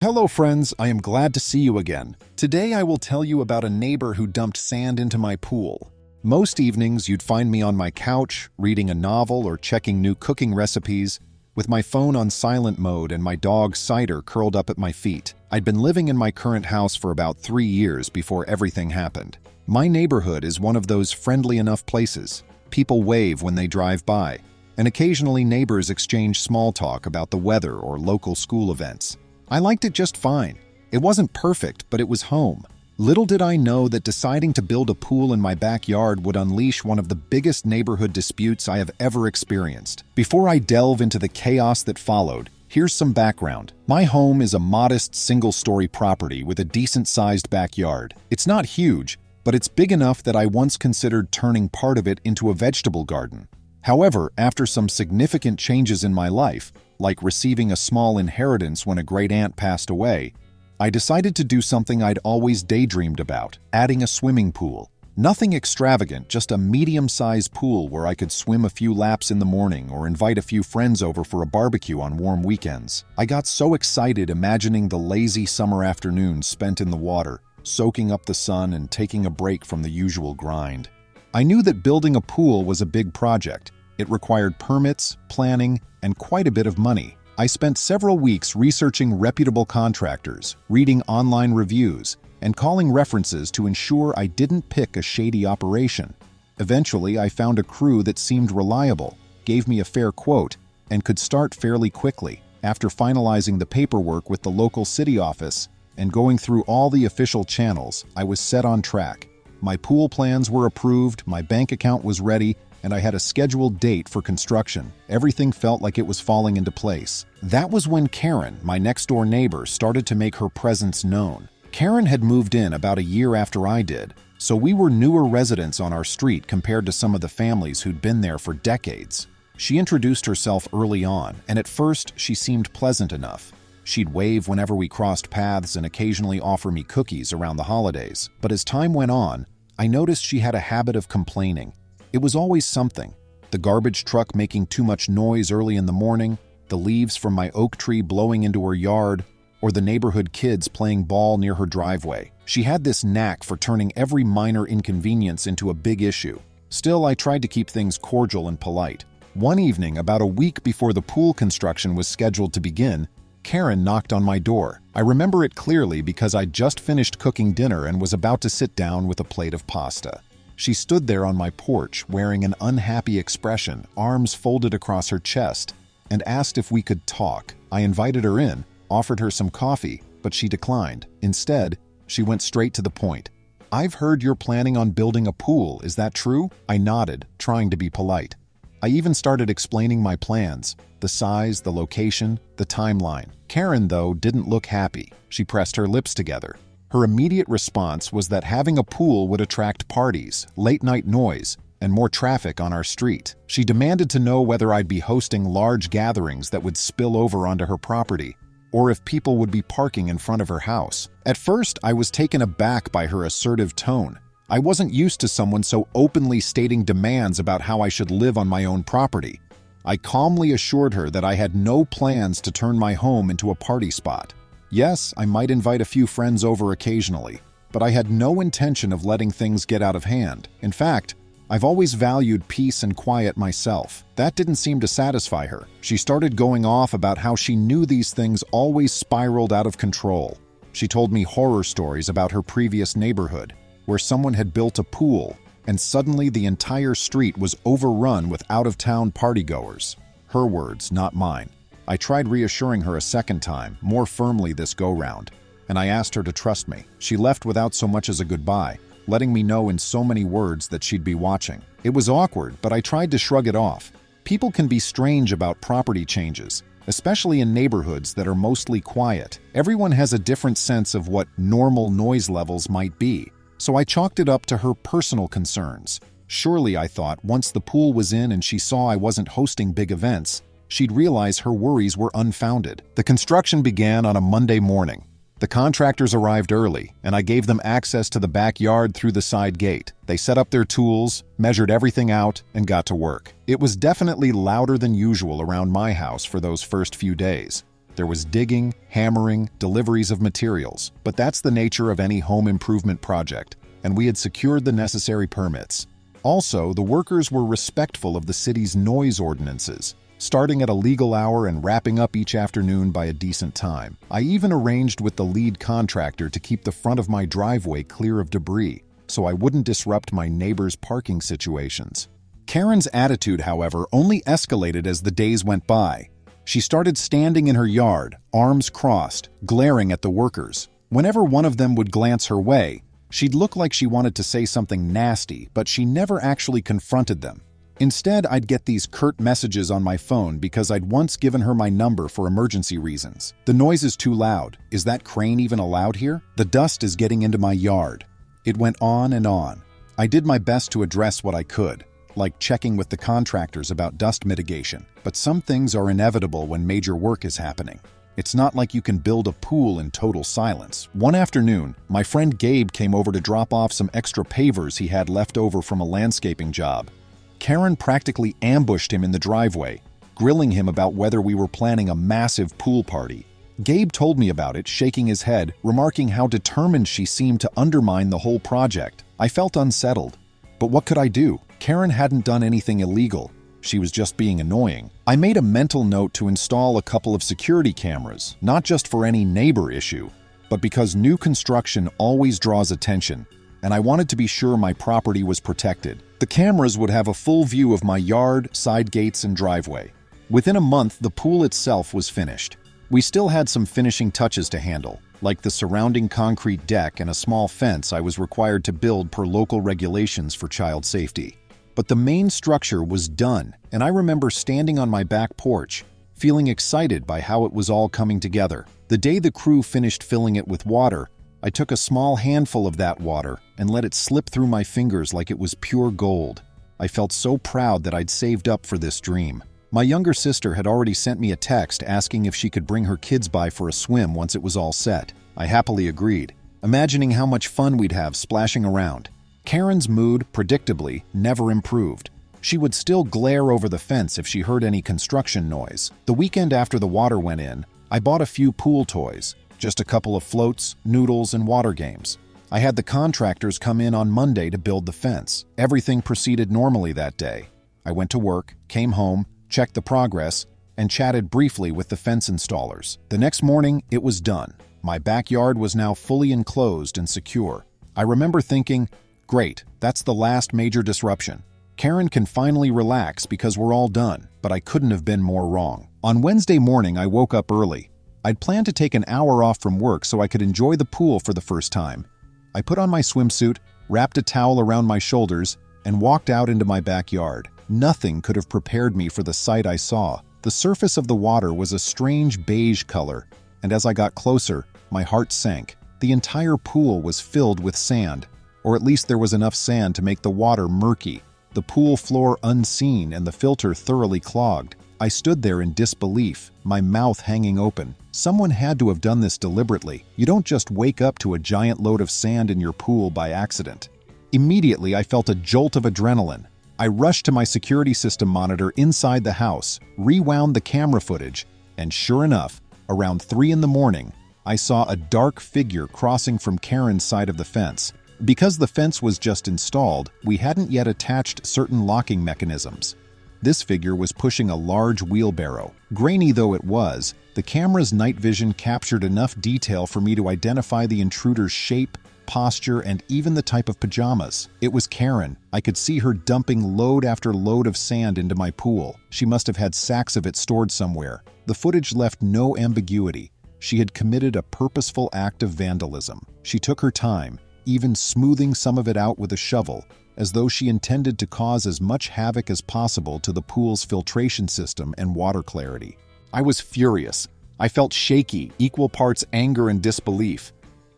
Hello friends, I am glad to see you again. Today I will tell you about a neighbor who dumped sand into my pool. Most evenings you'd find me on my couch, reading a novel or checking new cooking recipes, with my phone on silent mode and my dog Cider curled up at my feet. I'd been living in my current house for about 3 years before everything happened. My neighborhood is one of those friendly enough places. People wave when they drive by, and occasionally neighbors exchange small talk about the weather or local school events. I liked it just fine. It wasn't perfect, but it was home. Little did I know that deciding to build a pool in my backyard would unleash one of the biggest neighborhood disputes I have ever experienced. Before I delve into the chaos that followed, here's some background. My home is a modest single-story property with a decent-sized backyard. It's not huge, but it's big enough that I once considered turning part of it into a vegetable garden. However, after some significant changes in my life, like receiving a small inheritance when a great-aunt passed away, I decided to do something I'd always daydreamed about, adding a swimming pool. Nothing extravagant, just a medium-sized pool where I could swim a few laps in the morning or invite a few friends over for a barbecue on warm weekends. I got so excited imagining the lazy summer afternoons spent in the water, soaking up the sun and taking a break from the usual grind. I knew that building a pool was a big project. It required permits, planning, and quite a bit of money. I spent several weeks researching reputable contractors, reading online reviews, and calling references to ensure I didn't pick a shady operation. Eventually, I found a crew that seemed reliable, gave me a fair quote, and could start fairly quickly. After finalizing the paperwork with the local city office and going through all the official channels, I was set on track. My pool plans were approved, my bank account was ready, and I had a scheduled date for construction. Everything felt like it was falling into place. That was when Karen, my next-door neighbor, started to make her presence known. Karen had moved in about a year after I did, so we were newer residents on our street compared to some of the families who'd been there for decades. She introduced herself early on, and at first she seemed pleasant enough. She'd wave whenever we crossed paths and occasionally offer me cookies around the holidays. But as time went on, I noticed she had a habit of complaining. It was always something. The garbage truck making too much noise early in the morning, the leaves from my oak tree blowing into her yard, or the neighborhood kids playing ball near her driveway. She had this knack for turning every minor inconvenience into a big issue. Still, I tried to keep things cordial and polite. One evening, about a week before the pool construction was scheduled to begin, Karen knocked on my door. I remember it clearly because I'd just finished cooking dinner and was about to sit down with a plate of pasta. She stood there on my porch, wearing an unhappy expression, arms folded across her chest, and asked if we could talk. I invited her in, offered her some coffee, but she declined. Instead, she went straight to the point. "I've heard you're planning on building a pool, is that true?" I nodded, trying to be polite. I even started explaining my plans, the size, the location, the timeline. Karen, though, didn't look happy. She pressed her lips together. Her immediate response was that having a pool would attract parties, late-night noise, and more traffic on our street. She demanded to know whether I'd be hosting large gatherings that would spill over onto her property, or if people would be parking in front of her house. At first, I was taken aback by her assertive tone. I wasn't used to someone so openly stating demands about how I should live on my own property. I calmly assured her that I had no plans to turn my home into a party spot. Yes, I might invite a few friends over occasionally, but I had no intention of letting things get out of hand. In fact, I've always valued peace and quiet myself. That didn't seem to satisfy her. She started going off about how she knew these things always spiraled out of control. She told me horror stories about her previous neighborhood, where someone had built a pool, and suddenly the entire street was overrun with out-of-town partygoers. Her words, not mine. I tried reassuring her a second time, more firmly this go-round, and I asked her to trust me. She left without so much as a goodbye, letting me know in so many words that she'd be watching. It was awkward, but I tried to shrug it off. People can be strange about property changes, especially in neighborhoods that are mostly quiet. Everyone has a different sense of what normal noise levels might be, so I chalked it up to her personal concerns. Surely, I thought, once the pool was in and she saw I wasn't hosting big events, she'd realize her worries were unfounded. The construction began on a Monday morning. The contractors arrived early, and I gave them access to the backyard through the side gate. They set up their tools, measured everything out, and got to work. It was definitely louder than usual around my house for those first few days. There was digging, hammering, deliveries of materials, but that's the nature of any home improvement project, and we had secured the necessary permits. Also, the workers were respectful of the city's noise ordinances, starting at a legal hour and wrapping up each afternoon by a decent time. I even arranged with the lead contractor to keep the front of my driveway clear of debris, so I wouldn't disrupt my neighbors' parking situations. Karen's attitude, however, only escalated as the days went by. She started standing in her yard, arms crossed, glaring at the workers. Whenever one of them would glance her way, she'd look like she wanted to say something nasty, but she never actually confronted them. Instead, I'd get these curt messages on my phone because I'd once given her my number for emergency reasons. The noise is too loud. Is that crane even allowed here? The dust is getting into my yard. It went on and on. I did my best to address what I could, like checking with the contractors about dust mitigation. But some things are inevitable when major work is happening. It's not like you can build a pool in total silence. One afternoon, my friend Gabe came over to drop off some extra pavers he had left over from a landscaping job. Karen practically ambushed him in the driveway, grilling him about whether we were planning a massive pool party. Gabe told me about it, shaking his head, remarking how determined she seemed to undermine the whole project. I felt unsettled. But what could I do? Karen hadn't done anything illegal. She was just being annoying. I made a mental note to install a couple of security cameras, not just for any neighbor issue, but because new construction always draws attention, and I wanted to be sure my property was protected. The cameras would have a full view of my yard, side gates, and driveway. Within a month, the pool itself was finished. We still had some finishing touches to handle, like the surrounding concrete deck and a small fence I was required to build per local regulations for child safety. But the main structure was done, and I remember standing on my back porch, feeling excited by how it was all coming together. The day the crew finished filling it with water, I took a small handful of that water and let it slip through my fingers like it was pure gold. I felt so proud that I'd saved up for this dream. My younger sister had already sent me a text asking if she could bring her kids by for a swim once it was all set. I happily agreed, imagining how much fun we'd have splashing around. Karen's mood, predictably, never improved. She would still glare over the fence if she heard any construction noise. The weekend after the water went in, I bought a few pool toys, just a couple of floats, noodles, and water games. I had the contractors come in on Monday to build the fence. Everything proceeded normally that day. I went to work, came home, checked the progress, and chatted briefly with the fence installers. The next morning, it was done. My backyard was now fully enclosed and secure. I remember thinking, great, that's the last major disruption. Karen can finally relax because we're all done, but I couldn't have been more wrong. On Wednesday morning, I woke up early. I'd planned to take an hour off from work so I could enjoy the pool for the first time. I put on my swimsuit, wrapped a towel around my shoulders, and walked out into my backyard. Nothing could have prepared me for the sight I saw. The surface of the water was a strange beige color, and as I got closer, my heart sank. The entire pool was filled with sand, or at least there was enough sand to make the water murky, the pool floor unseen and the filter thoroughly clogged. I stood there in disbelief, my mouth hanging open. Someone had to have done this deliberately. You don't just wake up to a giant load of sand in your pool by accident. Immediately, I felt a jolt of adrenaline. I rushed to my security system monitor inside the house, rewound the camera footage, and sure enough, around 3 in the morning, I saw a dark figure crossing from Karen's side of the fence. Because the fence was just installed, we hadn't yet attached certain locking mechanisms. This figure was pushing a large wheelbarrow. Grainy though it was, the camera's night vision captured enough detail for me to identify the intruder's shape, posture, and even the type of pajamas. It was Karen. I could see her dumping load after load of sand into my pool. She must have had sacks of it stored somewhere. The footage left no ambiguity. She had committed a purposeful act of vandalism. She took her time, even smoothing some of it out with a shovel, as though she intended to cause as much havoc as possible to the pool's filtration system and water clarity. I was furious. I felt shaky, equal parts anger and disbelief.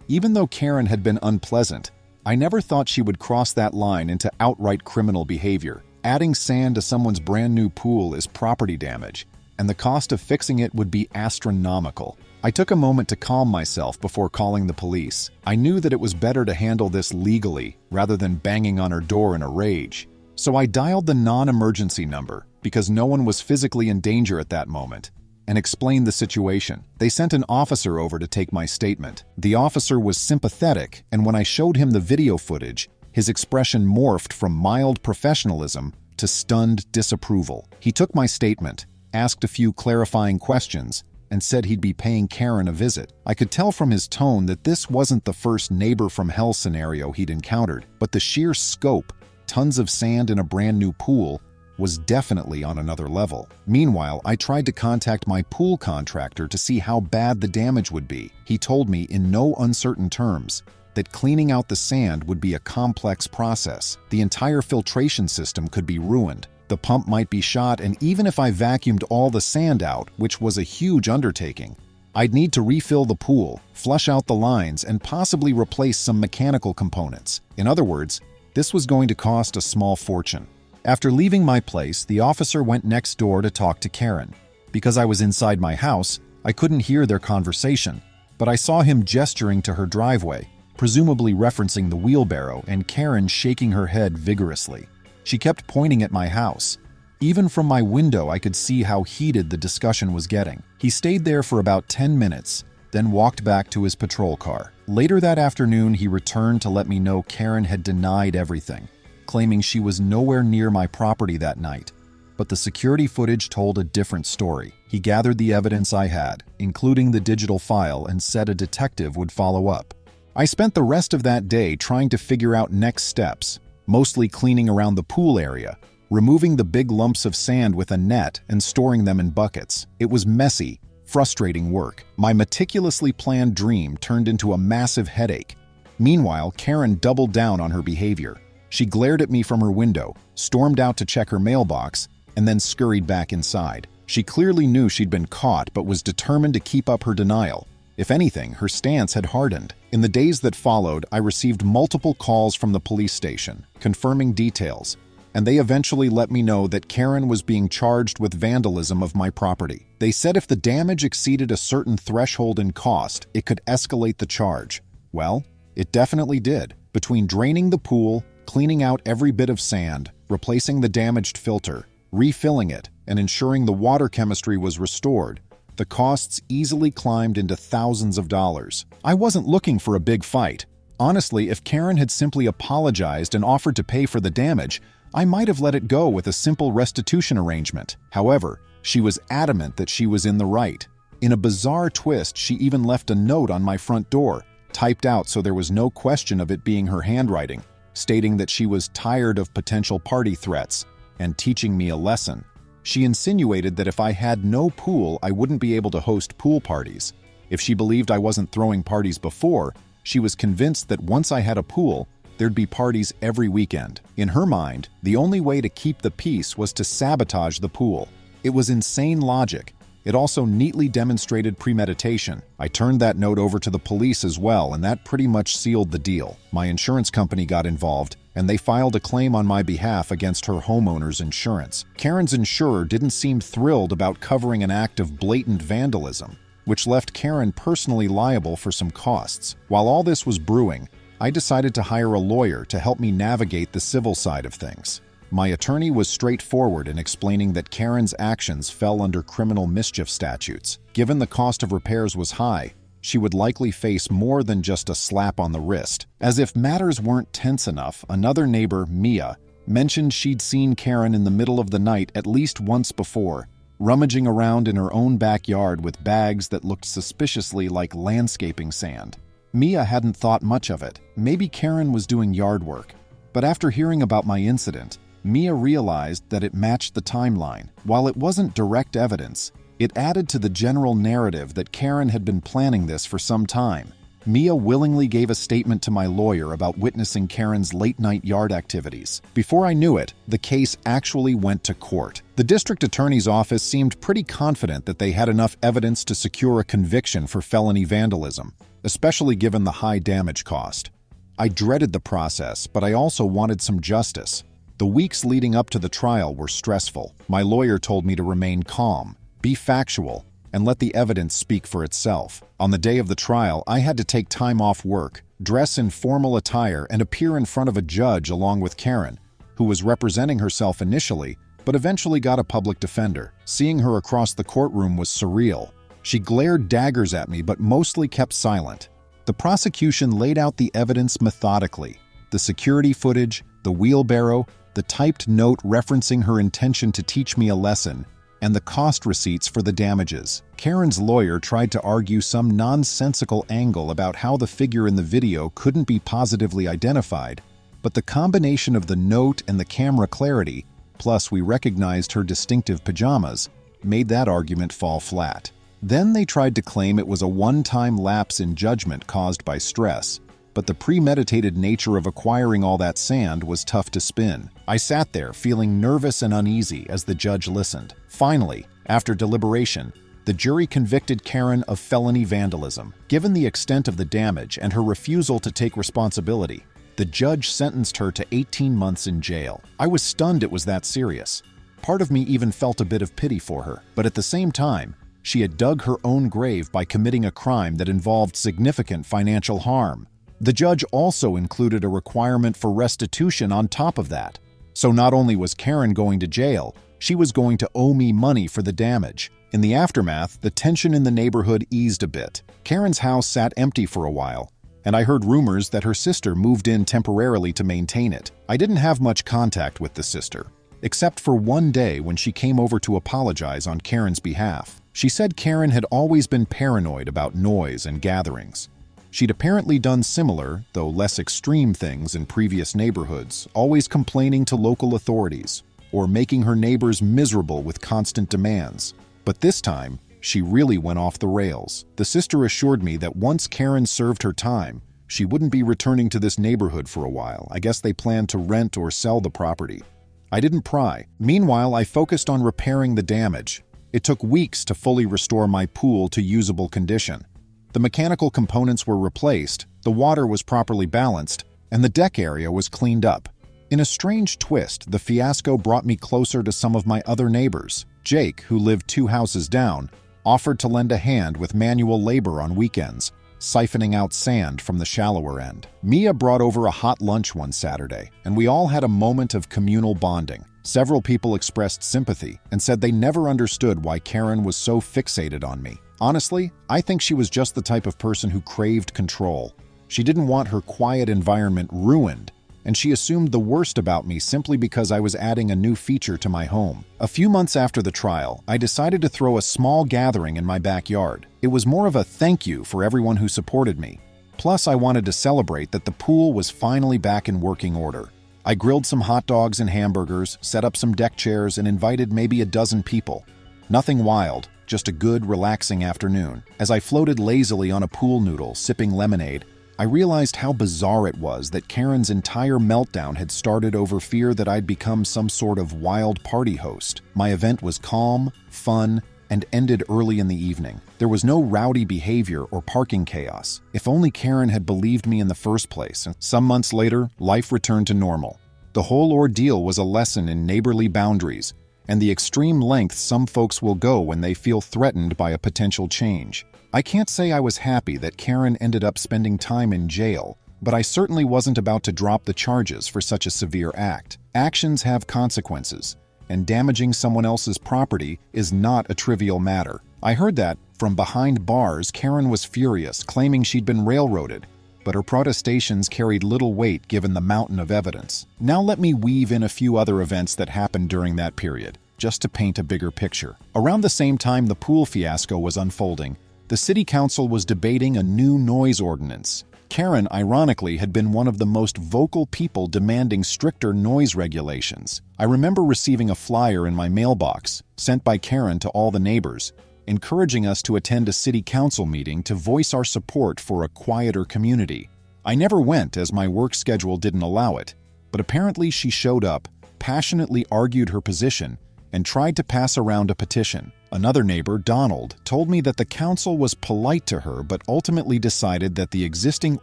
Even though Karen had been unpleasant, I never thought she would cross that line into outright criminal behavior. Adding sand to someone's brand new pool is property damage, and the cost of fixing it would be astronomical. I took a moment to calm myself before calling the police. I knew that it was better to handle this legally rather than banging on her door in a rage. So I dialed the non-emergency number because no one was physically in danger at that moment. and explained the situation. They sent an officer over to take my statement. The officer was sympathetic, and when I showed him the video footage, his expression morphed from mild professionalism to stunned disapproval. He took my statement, asked a few clarifying questions, and said he'd be paying Karen a visit. I could tell from his tone that this wasn't the first neighbor from hell scenario he'd encountered, but the sheer scope, tons of sand in a brand new pool, was definitely on another level. Meanwhile, I tried to contact my pool contractor to see how bad the damage would be. He told me in no uncertain terms that cleaning out the sand would be a complex process. The entire filtration system could be ruined. The pump might be shot, and even if I vacuumed all the sand out, which was a huge undertaking, I'd need to refill the pool, flush out the lines, and possibly replace some mechanical components. In other words, this was going to cost a small fortune. After leaving my place, the officer went next door to talk to Karen. Because I was inside my house, I couldn't hear their conversation, but I saw him gesturing to her driveway, presumably referencing the wheelbarrow, and Karen shaking her head vigorously. She kept pointing at my house. Even from my window, I could see how heated the discussion was getting. He stayed there for about 10 minutes, then walked back to his patrol car. Later that afternoon, he returned to let me know Karen had denied everything, claiming she was nowhere near my property that night. But the security footage told a different story. He gathered the evidence I had, including the digital file, and said a detective would follow up. I spent the rest of that day trying to figure out next steps, mostly cleaning around the pool area, removing the big lumps of sand with a net and storing them in buckets. It was messy, frustrating work. My meticulously planned dream turned into a massive headache. Meanwhile, Karen doubled down on her behavior. She glared at me from her window, stormed out to check her mailbox, and then scurried back inside. She clearly knew she'd been caught but was determined to keep up her denial. If anything, her stance had hardened. In the days that followed, I received multiple calls from the police station, confirming details, and they eventually let me know that Karen was being charged with vandalism of my property. They said if the damage exceeded a certain threshold in cost, it could escalate the charge. Well, it definitely did. Between draining the pool, cleaning out every bit of sand, replacing the damaged filter, refilling it, and ensuring the water chemistry was restored, the costs easily climbed into thousands of dollars. I wasn't looking for a big fight. Honestly, if Karen had simply apologized and offered to pay for the damage, I might have let it go with a simple restitution arrangement. However, she was adamant that she was in the right. In a bizarre twist, she even left a note on my front door, typed out so there was no question of it being her handwriting, stating that she was tired of potential party threats and teaching me a lesson. She insinuated that if I had no pool, I wouldn't be able to host pool parties. If she believed I wasn't throwing parties before, she was convinced that once I had a pool, there'd be parties every weekend. In her mind, the only way to keep the peace was to sabotage the pool. It was insane logic. It also neatly demonstrated premeditation. I turned that note over to the police as well, and that pretty much sealed the deal. My insurance company got involved, and they filed a claim on my behalf against her homeowner's insurance. Karen's insurer didn't seem thrilled about covering an act of blatant vandalism, which left Karen personally liable for some costs. While all this was brewing, I decided to hire a lawyer to help me navigate the civil side of things. My attorney was straightforward in explaining that Karen's actions fell under criminal mischief statutes. Given the cost of repairs was high, she would likely face more than just a slap on the wrist. As if matters weren't tense enough, another neighbor, Mia, mentioned she'd seen Karen in the middle of the night at least once before, rummaging around in her own backyard with bags that looked suspiciously like landscaping sand. Mia hadn't thought much of it. Maybe Karen was doing yard work. But after hearing about my incident, Mia realized that it matched the timeline. While it wasn't direct evidence, it added to the general narrative that Karen had been planning this for some time. Mia willingly gave a statement to my lawyer about witnessing Karen's late-night yard activities. Before I knew it, the case actually went to court. The district attorney's office seemed pretty confident that they had enough evidence to secure a conviction for felony vandalism, especially given the high damage cost. I dreaded the process, but I also wanted some justice. The weeks leading up to the trial were stressful. My lawyer told me to remain calm, be factual, and let the evidence speak for itself. On the day of the trial, I had to take time off work, dress in formal attire, and appear in front of a judge along with Karen, who was representing herself initially, but eventually got a public defender. Seeing her across the courtroom was surreal. She glared daggers at me but mostly kept silent. The prosecution laid out the evidence methodically. The security footage, the wheelbarrow, the typed note referencing her intention to teach me a lesson, and the cost receipts for the damages. Karen's lawyer tried to argue some nonsensical angle about how the figure in the video couldn't be positively identified, but the combination of the note and the camera clarity, plus we recognized her distinctive pajamas, made that argument fall flat. Then they tried to claim it was a one-time lapse in judgment caused by stress, but the premeditated nature of acquiring all that sand was tough to spin. I sat there feeling nervous and uneasy as the judge listened. Finally, after deliberation, the jury convicted Karen of felony vandalism. Given the extent of the damage and her refusal to take responsibility, the judge sentenced her to 18 months in jail. I was stunned it was that serious. Part of me even felt a bit of pity for her, but at the same time, she had dug her own grave by committing a crime that involved significant financial harm. The judge also included a requirement for restitution on top of that. So not only was Karen going to jail, she was going to owe me money for the damage. In the aftermath, the tension in the neighborhood eased a bit. Karen's house sat empty for a while, and I heard rumors that her sister moved in temporarily to maintain it. I didn't have much contact with the sister, except for one day when she came over to apologize on Karen's behalf. She said Karen had always been paranoid about noise and gatherings. She'd apparently done similar, though less extreme things in previous neighborhoods, always complaining to local authorities or making her neighbors miserable with constant demands. But this time, she really went off the rails. The sister assured me that once Karen served her time, she wouldn't be returning to this neighborhood for a while. I guess they planned to rent or sell the property. I didn't pry. Meanwhile, I focused on repairing the damage. It took weeks to fully restore my pool to usable condition. The mechanical components were replaced, the water was properly balanced, and the deck area was cleaned up. In a strange twist, the fiasco brought me closer to some of my other neighbors. Jake, who lived 2 houses down, offered to lend a hand with manual labor on weekends, siphoning out sand from the shallower end. Mia brought over a hot lunch one Saturday, and we all had a moment of communal bonding. Several people expressed sympathy and said they never understood why Karen was so fixated on me. Honestly, I think she was just the type of person who craved control. She didn't want her quiet environment ruined, and she assumed the worst about me simply because I was adding a new feature to my home. A few months after the trial, I decided to throw a small gathering in my backyard. It was more of a thank you for everyone who supported me. Plus, I wanted to celebrate that the pool was finally back in working order. I grilled some hot dogs and hamburgers, set up some deck chairs, and invited maybe a dozen people. Nothing wild, just a good, relaxing afternoon. As I floated lazily on a pool noodle, sipping lemonade, I realized how bizarre it was that Karen's entire meltdown had started over fear that I'd become some sort of wild party host. My event was calm, fun, and ended early in the evening. There was no rowdy behavior or parking chaos. If only Karen had believed me in the first place. And some months later, life returned to normal. The whole ordeal was a lesson in neighborly boundaries and the extreme lengths some folks will go when they feel threatened by a potential change. I can't say I was happy that Karen ended up spending time in jail, but I certainly wasn't about to drop the charges for such a severe act. Actions have consequences, and damaging someone else's property is not a trivial matter. I heard that, from behind bars, Karen was furious, claiming she'd been railroaded, but her protestations carried little weight given the mountain of evidence. Now let me weave in a few other events that happened during that period, just to paint a bigger picture. Around the same time the pool fiasco was unfolding, the city council was debating a new noise ordinance. Karen, ironically, had been one of the most vocal people demanding stricter noise regulations. I remember receiving a flyer in my mailbox, sent by Karen to all the neighbors, encouraging us to attend a city council meeting to voice our support for a quieter community. I never went as my work schedule didn't allow it, but apparently she showed up, passionately argued her position, and tried to pass around a petition. Another neighbor, Donald, told me that the council was polite to her but ultimately decided that the existing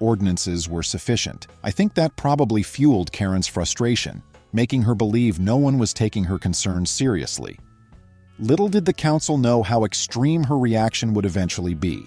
ordinances were sufficient. I think that probably fueled Karen's frustration, making her believe no one was taking her concerns seriously. Little did the council know how extreme her reaction would eventually be.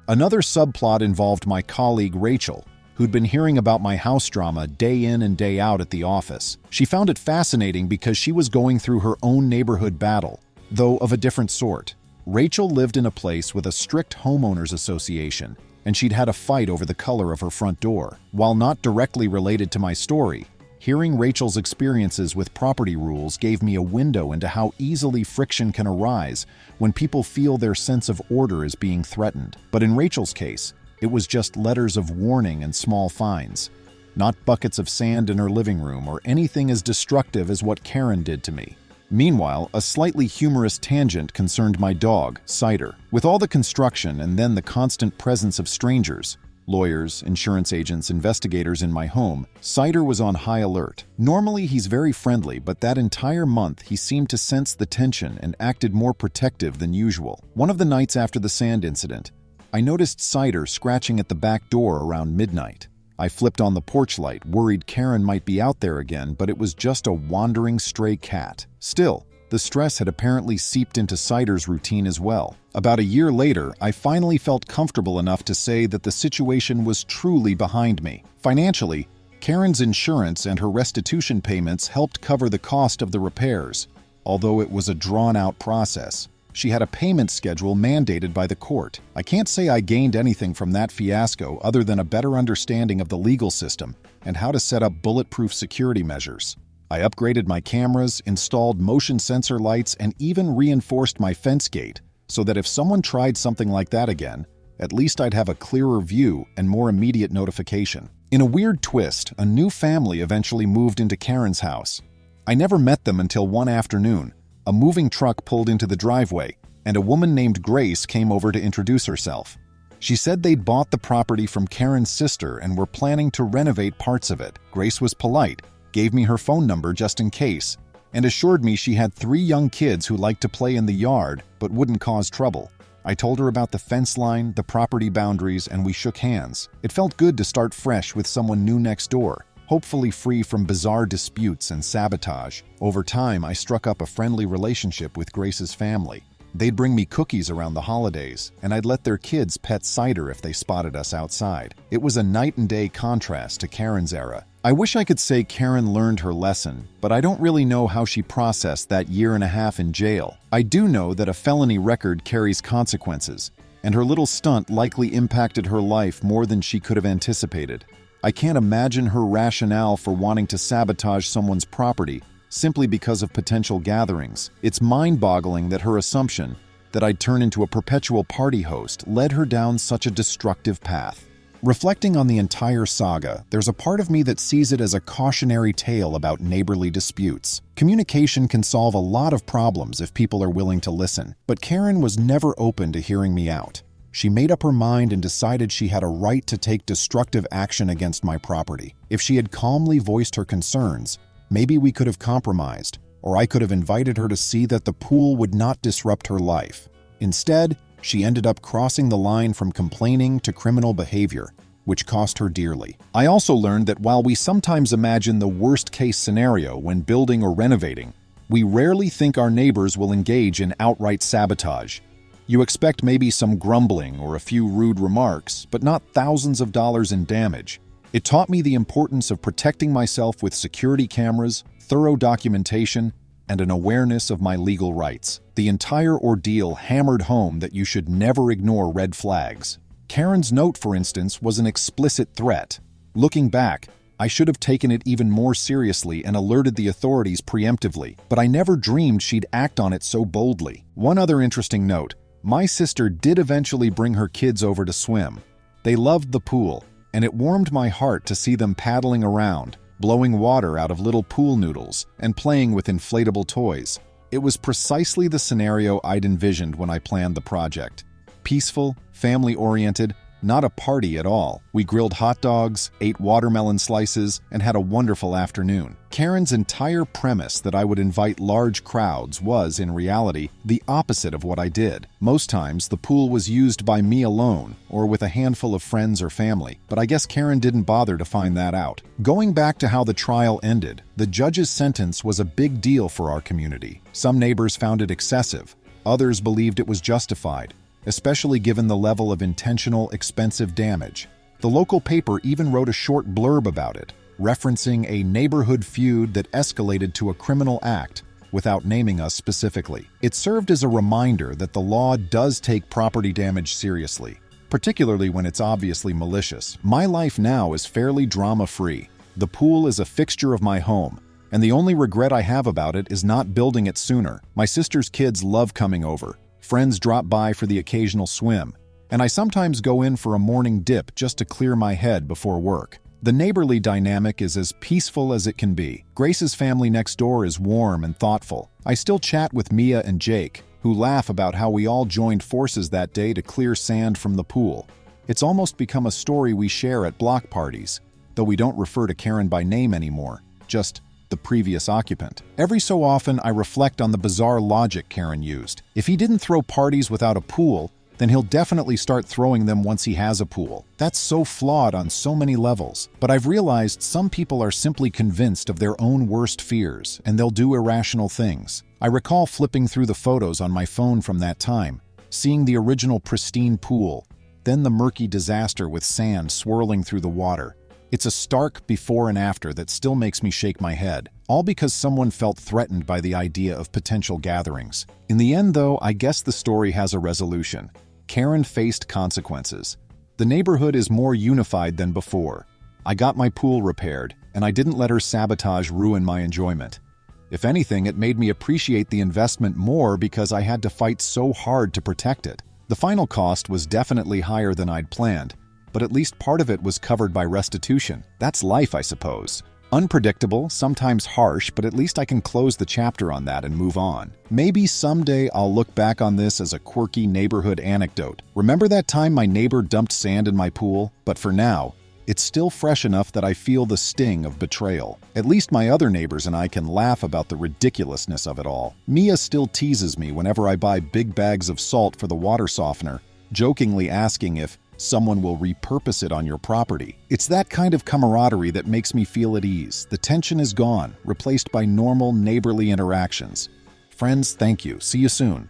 Another subplot involved my colleague Rachel, who who'd been hearing about my house drama day in and day out at the office. She found it fascinating because she was going through her own neighborhood battle, though of a different sort. Rachel lived in a place with a strict homeowners association, and she'd had a fight over the color of her front door. While not directly related to my story, hearing Rachel's experiences with property rules gave me a window into how easily friction can arise when people feel their sense of order is being threatened. But in Rachel's case, it was just letters of warning and small fines, not buckets of sand in her living room or anything as destructive as what Karen did to me. Meanwhile, a slightly humorous tangent concerned my dog, Cider. With all the construction and then the constant presence of strangers, lawyers, insurance agents, investigators in my home, Cider was on high alert. Normally he's very friendly, but that entire month he seemed to sense the tension and acted more protective than usual. One of the nights after the sand incident, I noticed Cider scratching at the back door around midnight. I flipped on the porch light, worried Karen might be out there again, but it was just a wandering stray cat. Still, the stress had apparently seeped into Cider's routine as well. About a year later, I finally felt comfortable enough to say that the situation was truly behind me. Financially, Karen's insurance and her restitution payments helped cover the cost of the repairs, although it was a drawn-out process. She had a payment schedule mandated by the court. I can't say I gained anything from that fiasco other than a better understanding of the legal system and how to set up bulletproof security measures. I upgraded my cameras, installed motion sensor lights, and even reinforced my fence gate so that if someone tried something like that again, at least I'd have a clearer view and more immediate notification. In a weird twist, a new family eventually moved into Karen's house. I never met them until one afternoon. A moving truck pulled into the driveway, and a woman named Grace came over to introduce herself. She said they'd bought the property from Karen's sister and were planning to renovate parts of it. Grace was polite, gave me her phone number just in case, and assured me she had 3 young kids who liked to play in the yard but wouldn't cause trouble. I told her about the fence line, the property boundaries, and we shook hands. It felt good to start fresh with someone new next door, hopefully free from bizarre disputes and sabotage. Over time, I struck up a friendly relationship with Grace's family. They'd bring me cookies around the holidays, and I'd let their kids pet Cider if they spotted us outside. It was a night and day contrast to Karen's era. I wish I could say Karen learned her lesson, but I don't really know how she processed that 1.5 years in jail. I do know that a felony record carries consequences, and her little stunt likely impacted her life more than she could have anticipated. I can't imagine her rationale for wanting to sabotage someone's property simply because of potential gatherings. It's mind-boggling that her assumption that I'd turn into a perpetual party host led her down such a destructive path. Reflecting on the entire saga, there's a part of me that sees it as a cautionary tale about neighborly disputes. Communication can solve a lot of problems if people are willing to listen, but Karen was never open to hearing me out. She made up her mind and decided she had a right to take destructive action against my property. If she had calmly voiced her concerns, maybe we could have compromised, or I could have invited her to see that the pool would not disrupt her life. Instead, she ended up crossing the line from complaining to criminal behavior, which cost her dearly. I also learned that while we sometimes imagine the worst-case scenario when building or renovating, we rarely think our neighbors will engage in outright sabotage. You expect maybe some grumbling or a few rude remarks, but not thousands of dollars in damage. It taught me the importance of protecting myself with security cameras, thorough documentation, and an awareness of my legal rights. The entire ordeal hammered home that you should never ignore red flags. Karen's note, for instance, was an explicit threat. Looking back, I should have taken it even more seriously and alerted the authorities preemptively, but I never dreamed she'd act on it so boldly. One other interesting note: my sister did eventually bring her kids over to swim. They loved the pool, and it warmed my heart to see them paddling around, blowing water out of little pool noodles, and playing with inflatable toys. It was precisely the scenario I'd envisioned when I planned the project. Peaceful, family-oriented, not a party at all. We grilled hot dogs, ate watermelon slices, and had a wonderful afternoon. Karen's entire premise that I would invite large crowds was, in reality, the opposite of what I did. Most times, the pool was used by me alone, or with a handful of friends or family, but I guess Karen didn't bother to find that out. Going back to how the trial ended, the judge's sentence was a big deal for our community. Some neighbors found it excessive. Others believed it was justified, especially given the level of intentional, expensive damage. The local paper even wrote a short blurb about it, referencing a neighborhood feud that escalated to a criminal act without naming us specifically. It served as a reminder that the law does take property damage seriously, particularly when it's obviously malicious. My life now is fairly drama-free. The pool is a fixture of my home, and the only regret I have about it is not building it sooner. My sister's kids love coming over. Friends drop by for the occasional swim, and I sometimes go in for a morning dip just to clear my head before work. The neighborly dynamic is as peaceful as it can be. Grace's family next door is warm and thoughtful. I still chat with Mia and Jake, who laugh about how we all joined forces that day to clear sand from the pool. It's almost become a story we share at block parties, though we don't refer to Karen by name anymore, just the previous occupant. Every so often, I reflect on the bizarre logic Karen used. If he didn't throw parties without a pool, then he'll definitely start throwing them once he has a pool. That's so flawed on so many levels. But I've realized some people are simply convinced of their own worst fears, and they'll do irrational things. I recall flipping through the photos on my phone from that time, seeing the original pristine pool, then the murky disaster with sand swirling through the water. It's a stark before and after that still makes me shake my head, all because someone felt threatened by the idea of potential gatherings. In the end, though, I guess the story has a resolution. Karen faced consequences. The neighborhood is more unified than before. I got my pool repaired, and I didn't let her sabotage ruin my enjoyment. If anything, it made me appreciate the investment more because I had to fight so hard to protect it. The final cost was definitely higher than I'd planned, but at least part of it was covered by restitution. That's life, I suppose. Unpredictable, sometimes harsh, but at least I can close the chapter on that and move on. Maybe someday I'll look back on this as a quirky neighborhood anecdote. Remember that time my neighbor dumped sand in my pool? But for now, it's still fresh enough that I feel the sting of betrayal. At least my other neighbors and I can laugh about the ridiculousness of it all. Mia still teases me whenever I buy big bags of salt for the water softener, jokingly asking if someone will repurpose it on your property. It's that kind of camaraderie that makes me feel at ease. The tension is gone, replaced by normal neighborly interactions. Friends, thank you. See you soon.